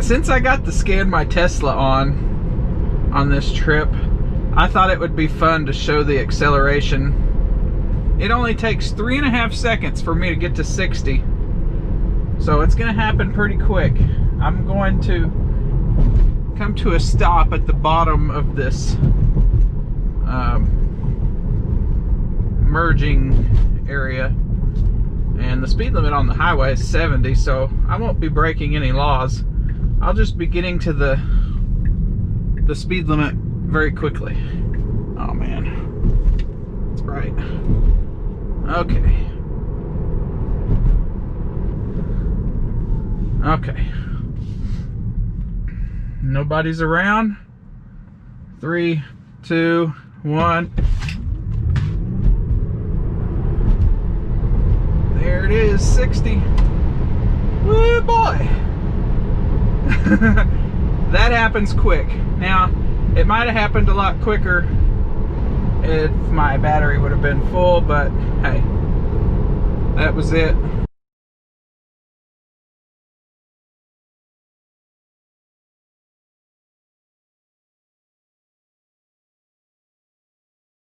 Since I got the Scan My Tesla on this trip, I thought it would be fun to show the acceleration. It only takes 3.5 seconds for me to get to 60. So it's gonna happen pretty quick. I'm going to come to a stop at the bottom of this merging area, and the speed limit on the highway is 70, so I won't be breaking any laws. I'll just be getting to the speed limit very quickly. Oh man, it's bright. Okay, nobody's around. 3, 2, 1. There it is, 60. Woo boy. That happens quick. Now, it might have happened a lot quicker if my battery would have been full, but hey, that was it.